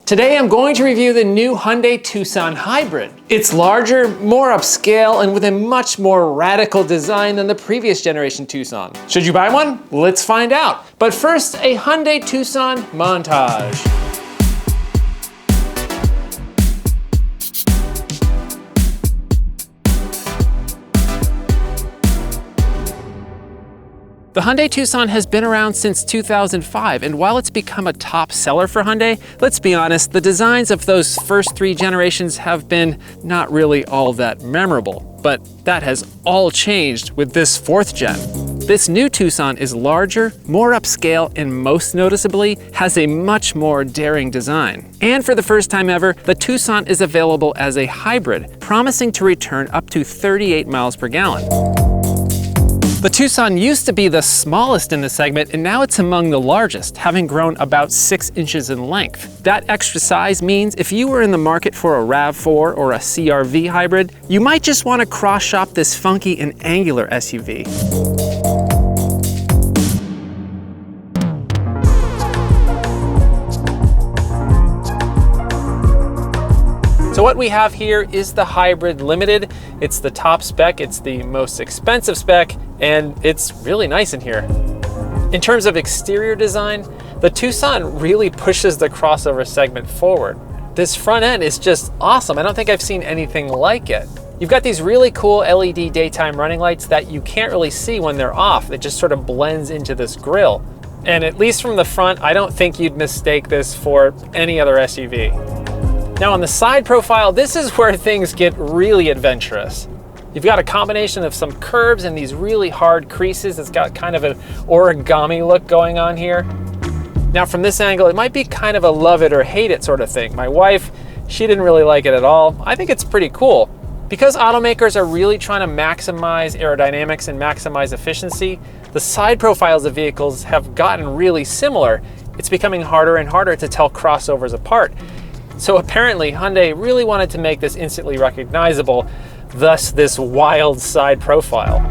Today I'm going to review the new Hyundai Tucson Hybrid. It's larger, more upscale, and with a much more radical design than the previous generation Tucson. Should you buy one? Let's find out. But first, a Hyundai Tucson montage. The Hyundai Tucson has been around since 2005, and while it's become a top seller for Hyundai, let's be honest, the designs of those first 3 generations have been not really all that memorable. But that has all changed with this 4th gen. This new Tucson is larger, more upscale, and most noticeably, has a much more daring design. And for the first time ever, the Tucson is available as a hybrid, promising to return up to 38 miles per gallon. The Tucson used to be the smallest in the segment, and now it's among the largest, having grown about 6 inches in length. That extra size means if you were in the market for a RAV4 or a CR-V hybrid, you might just want to cross-shop this funky and angular SUV. So what we have here is the Hybrid Limited. It's the top spec, it's the most expensive spec, and it's really nice in here. In terms of exterior design, the Tucson really pushes the crossover segment forward. This front end is just awesome. I don't think I've seen anything like it. You've got these really cool LED daytime running lights that you can't really see when they're off. It just sort of blends into this grille. And at least from the front, I don't think you'd mistake this for any other SUV. Now on the side profile, this is where things get really adventurous. You've got a combination of some curves and these really hard creases. It's got kind of an origami look going on here. Now from this angle, it might be kind of a love it or hate it sort of thing. My wife, she didn't really like it at all. I think it's pretty cool. Because automakers are really trying to maximize aerodynamics and maximize efficiency, the side profiles of vehicles have gotten really similar. It's becoming harder and harder to tell crossovers apart. So apparently Hyundai really wanted to make this instantly recognizable, thus this wild side profile.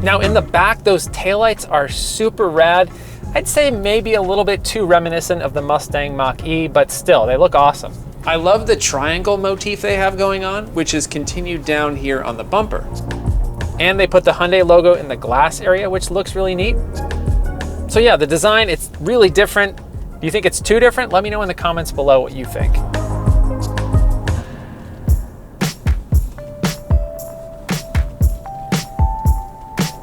Now in the back, those taillights are super rad. I'd say maybe a little bit too reminiscent of the Mustang Mach-E, but still, they look awesome. I love the triangle motif they have going on, which is continued down here on the bumper. And they put the Hyundai logo in the glass area, which looks really neat. So yeah, the design, it's really different. Do you think it's too different? Let me know in the comments below what you think.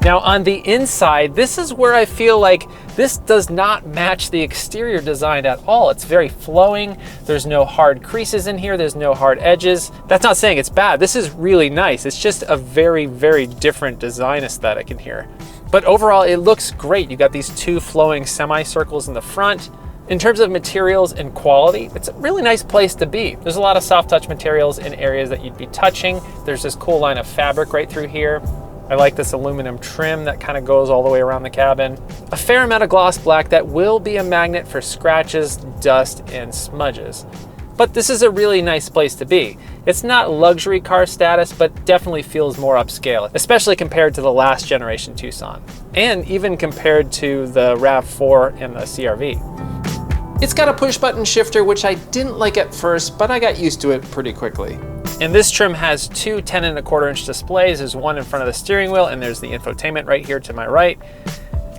Now on the inside, this is where I feel like this does not match the exterior design at all. It's very flowing. There's no hard creases in here. There's no hard edges. That's not saying it's bad. This is really nice. It's just a very, very different design aesthetic in here. But overall, it looks great. You got these 2 flowing semicircles in the front. In terms of materials and quality, it's a really nice place to be. There's a lot of soft touch materials in areas that you'd be touching. There's this cool line of fabric right through here. I like this aluminum trim that kind of goes all the way around the cabin. A fair amount of gloss black that will be a magnet for scratches, dust, and smudges. But this is a really nice place to be. It's not luxury car status, but definitely feels more upscale, especially compared to the last generation Tucson, and even compared to the RAV4 and the CR-V. It's got a push button shifter, which I didn't like at first, but I got used to it pretty quickly. And this trim has 2 10.25-inch displays. There's one in front of the steering wheel, and there's the infotainment right here to my right.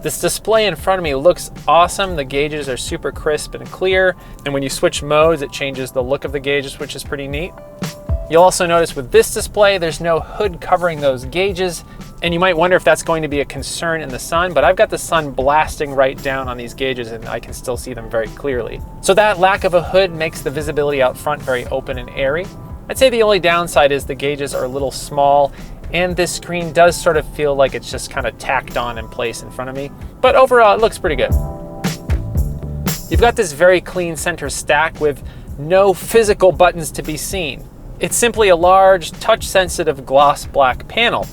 This display in front of me looks awesome. The gauges are super crisp and clear. And when you switch modes, it changes the look of the gauges, which is pretty neat. You'll also notice with this display, there's no hood covering those gauges. And you might wonder if that's going to be a concern in the sun, but I've got the sun blasting right down on these gauges and I can still see them very clearly. So that lack of a hood makes the visibility out front very open and airy. I'd say the only downside is the gauges are a little small and this screen does sort of feel like it's just kind of tacked on in place in front of me. But overall, it looks pretty good. You've got this very clean center stack with no physical buttons to be seen. It's simply a large, touch-sensitive gloss black panel.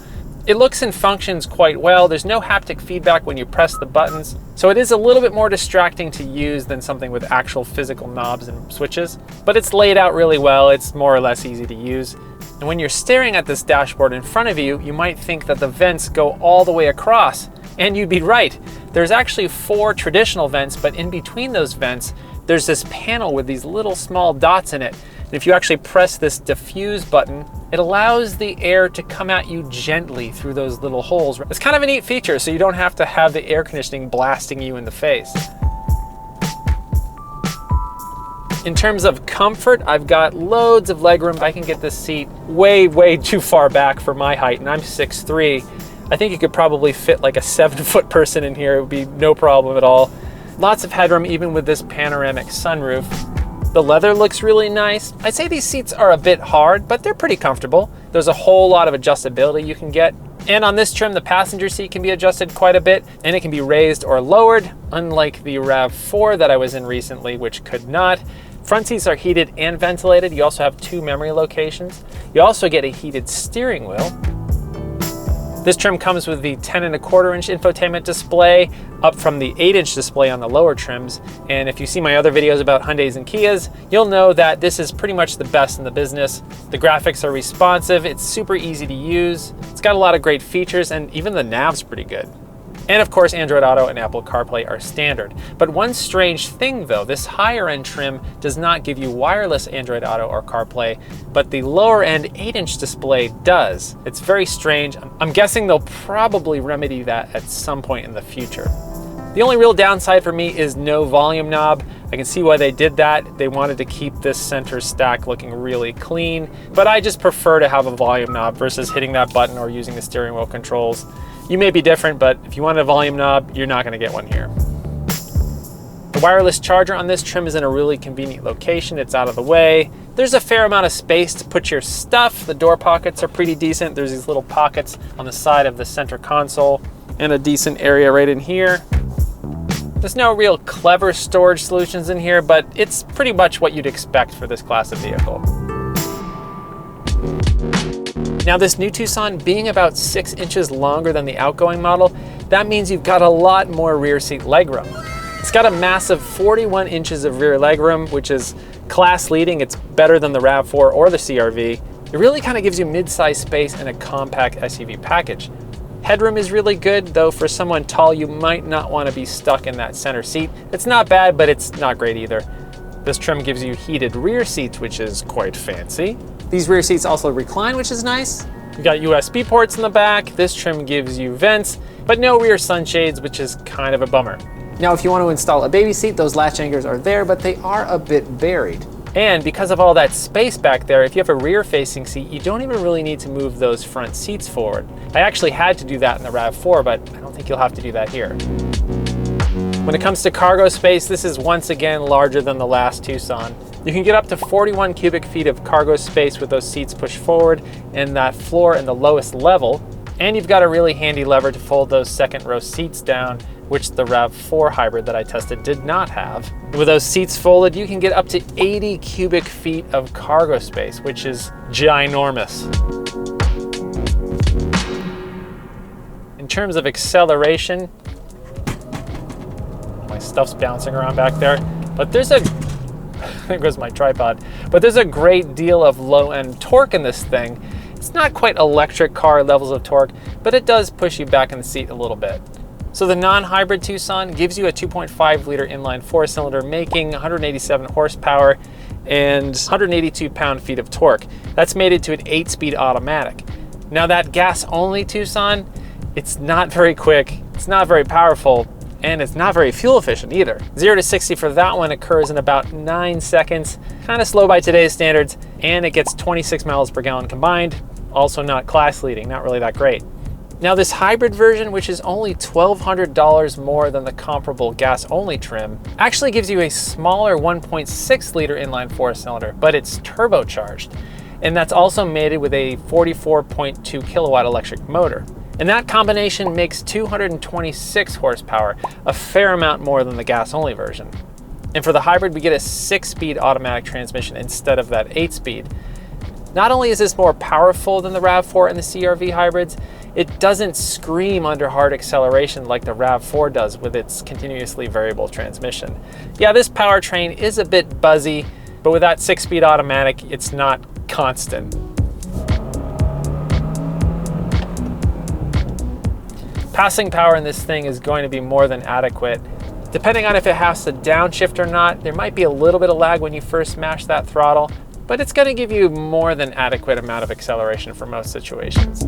It looks and functions quite well. There's no haptic feedback when you press the buttons, so it is a little bit more distracting to use than something with actual physical knobs and switches, but it's laid out really well. It's more or less easy to use. And when you're staring at this dashboard in front of you, you might think that the vents go all the way across, and you'd be right. There's actually 4 traditional vents, but in between those vents, there's this panel with these little small dots in it. And if you actually press this diffuse button, it allows the air to come at you gently through those little holes. It's kind of a neat feature, so you don't have to have the air conditioning blasting you in the face. In terms of comfort, I've got loads of legroom. I can get this seat way too far back for my height, and I'm 6'3". I think you could probably fit like a 7-foot person in here. It would be no problem at all. Lots of headroom, even with this panoramic sunroof. The leather looks really nice. I'd say these seats are a bit hard, but they're pretty comfortable. There's a whole lot of adjustability you can get. And on this trim, the passenger seat can be adjusted quite a bit, and it can be raised or lowered, unlike the RAV4 that I was in recently, which could not. Front seats are heated and ventilated. You also have 2 memory locations. You also get a heated steering wheel. This trim comes with the 10.25-inch infotainment display, up from the 8-inch display on the lower trims. And if you see my other videos about Hyundais and Kias, you'll know that this is pretty much the best in the business. The graphics are responsive, it's super easy to use, it's got a lot of great features, and even the nav's pretty good. And of course, Android Auto and Apple CarPlay are standard. But one strange thing though, this higher end trim does not give you wireless Android Auto or CarPlay, but the lower end 8-inch display does. It's very strange. I'm guessing they'll probably remedy that at some point in the future. The only real downside for me is no volume knob. I can see why they did that. They wanted to keep this center stack looking really clean, but I just prefer to have a volume knob versus hitting that button or using the steering wheel controls. You may be different, but if you want a volume knob, you're not gonna get one here. The wireless charger on this trim is in a really convenient location. It's out of the way. There's a fair amount of space to put your stuff. The door pockets are pretty decent. There's these little pockets on the side of the center console and a decent area right in here. There's no real clever storage solutions in here, but it's pretty much what you'd expect for this class of vehicle. Now this new Tucson being about 6 inches longer than the outgoing model, that means you've got a lot more rear seat legroom. It's got a massive 41 inches of rear legroom, which is class leading. It's better than the RAV4 or the CR-V. It really kind of gives you mid-size space in a compact SUV package. Headroom is really good, though for someone tall, you might not want to be stuck in that center seat. It's not bad, but it's not great either. This trim gives you heated rear seats, which is quite fancy. These rear seats also recline, which is nice. You've got USB ports in the back. This trim gives you vents, but no rear sunshades, which is kind of a bummer. Now, if you want to install a baby seat, those latch anchors are there, but they are a bit buried. And because of all that space back there, if you have a rear-facing seat, you don't even really need to move those front seats forward. I actually had to do that in the RAV4, but I don't think you'll have to do that here. When it comes to cargo space, this is once again larger than the last Tucson. You can get up to 41 cubic feet of cargo space with those seats pushed forward and that floor in the lowest level. And you've got a really handy lever to fold those second row seats down, which the RAV4 hybrid that I tested did not have. With those seats folded, you can get up to 80 cubic feet of cargo space, which is ginormous. In terms of acceleration, my stuff's bouncing around back there, but there's a, there goes my tripod, but there's a great deal of low-end torque in this thing. It's not quite electric car levels of torque, but it does push you back in the seat a little bit. So the non-hybrid Tucson gives you a 2.5 liter inline 4-cylinder making 187 horsepower and 182 pound-feet of torque. That's mated to an 8-speed automatic. Now that gas-only Tucson, it's not very quick, it's not very powerful, and it's not very fuel efficient either. 0 to 60 for that one occurs in about 9 seconds, kind of slow by today's standards, and it gets 26 miles per gallon combined. Also not class leading, not really that great. Now this hybrid version, which is only $1,200 more than the comparable gas-only trim, actually gives you a smaller 1.6 liter inline 4-cylinder, but it's turbocharged. And that's also mated with a 44.2 kilowatt electric motor. And that combination makes 226 horsepower, a fair amount more than the gas-only version. And for the hybrid, we get a 6-speed automatic transmission instead of that 8-speed. Not only is this more powerful than the RAV4 and the CR-V hybrids, it doesn't scream under hard acceleration like the RAV4 does with its continuously variable transmission. Yeah, this powertrain is a bit buzzy, but with that 6-speed automatic, it's not constant. Passing power in this thing is going to be more than adequate. Depending on if it has to downshift or not, there might be a little bit of lag when you first smash that throttle, but it's going to give you more than adequate amount of acceleration for most situations.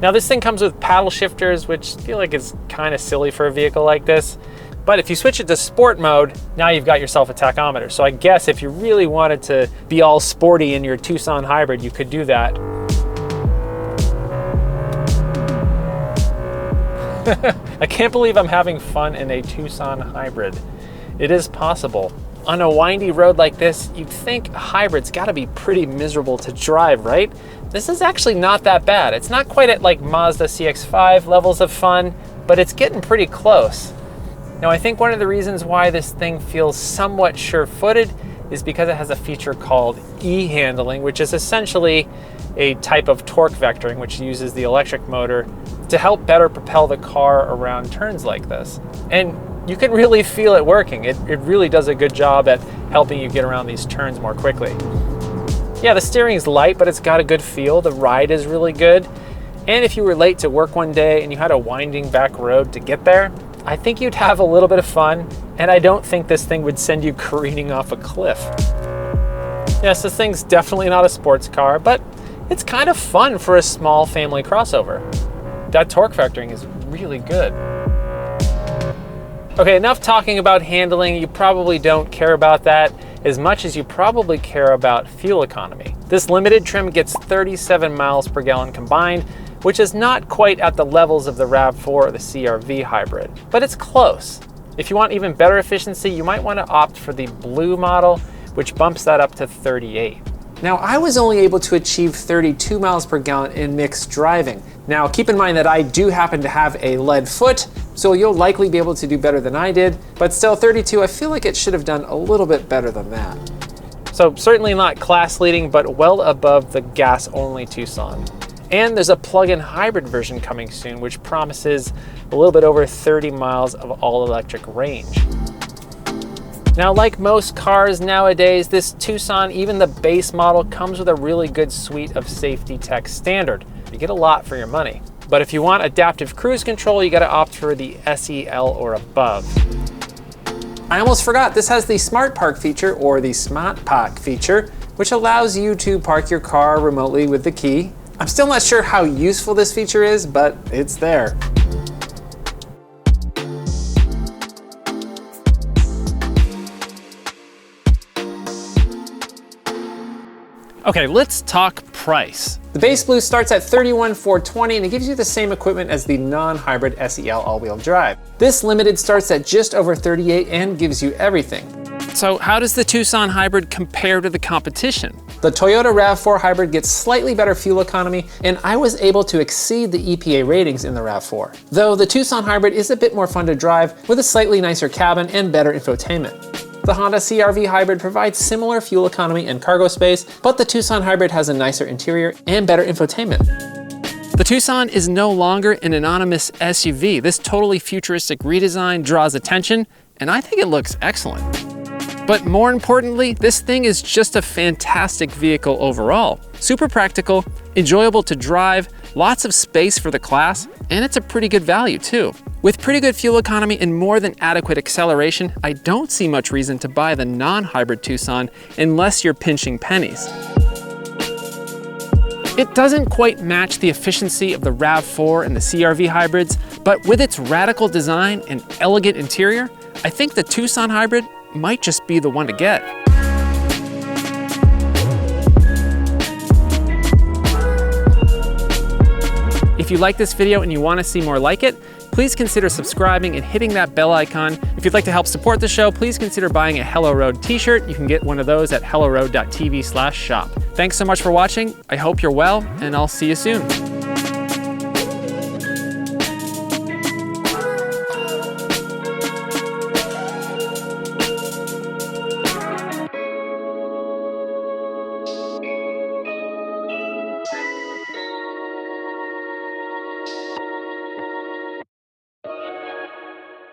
Now this thing comes with paddle shifters, which I feel like is kind of silly for a vehicle like this. But if you switch it to sport mode, now you've got yourself a tachometer. So I guess if you really wanted to be all sporty in your Tucson hybrid, you could do that. I can't believe I'm having fun in a Tucson hybrid. It is possible. On a windy road like this, you'd think a hybrid's gotta be pretty miserable to drive, right? This is actually not that bad. It's not quite at like Mazda CX-5 levels of fun, but it's getting pretty close. Now, I think one of the reasons why this thing feels somewhat sure-footed is because it has a feature called e-handling, which is essentially a type of torque vectoring, which uses the electric motor to help better propel the car around turns like this. And you can really feel it working. It really does a good job at helping you get around these turns more quickly. Yeah, the steering is light, but it's got a good feel. The ride is really good. And if you were late to work one day and you had a winding back road to get there, I think you'd have a little bit of fun, and I don't think this thing would send you careening off a cliff. Yes, this thing's definitely not a sports car, but it's kind of fun for a small family crossover. That torque vectoring is really good. Okay, enough talking about handling. You probably don't care about that as much as you probably care about fuel economy. This limited trim gets 37 miles per gallon combined, which is not quite at the levels of the RAV4 or the CR-V hybrid, but it's close. If you want even better efficiency, you might want to opt for the blue model, which bumps that up to 38. Now, I was only able to achieve 32 miles per gallon in mixed driving. Now, keep in mind that I do happen to have a lead foot, so you'll likely be able to do better than I did, but still 32, I feel like it should have done a little bit better than that. So certainly not class leading, but well above the gas-only Tucson. And there's a plug-in hybrid version coming soon, which promises a little bit over 30 miles of all-electric range. Now, like most cars nowadays, this Tucson, even the base model, comes with a really good suite of safety tech standard. You get a lot for your money. But if you want adaptive cruise control, you gotta opt for the SEL or above. I almost forgot, this has the Smart Park feature, or the Smart Park feature, which allows you to park your car remotely with the key. I'm still not sure how useful this feature is, but it's there. Okay, let's talk price. The base Blue starts at $31,420 and it gives you the same equipment as the non-hybrid SEL all-wheel drive. This Limited starts at just over $38 and gives you everything. So how does the Tucson hybrid compare to the competition? The Toyota RAV4 hybrid gets slightly better fuel economy, and I was able to exceed the EPA ratings in the RAV4. Though the Tucson hybrid is a bit more fun to drive with a slightly nicer cabin and better infotainment. The Honda CR-V hybrid provides similar fuel economy and cargo space, but the Tucson hybrid has a nicer interior and better infotainment. The Tucson is no longer an anonymous SUV. This totally futuristic redesign draws attention, and I think it looks excellent. But more importantly, this thing is just a fantastic vehicle overall. Super practical, enjoyable to drive, lots of space for the class, and it's a pretty good value too. With pretty good fuel economy and more than adequate acceleration, I don't see much reason to buy the non-hybrid Tucson unless you're pinching pennies. It doesn't quite match the efficiency of the RAV4 and the CR-V hybrids, but with its radical design and elegant interior, I think the Tucson hybrid might just be the one to get. If you like this video and you want to see more like it, please consider subscribing and hitting that bell icon. If you'd like to help support the show, please consider buying a Hello Road t-shirt. You can get one of those at helloroad.tv/shop. Thanks so much for watching. I hope you're well, and I'll see you soon.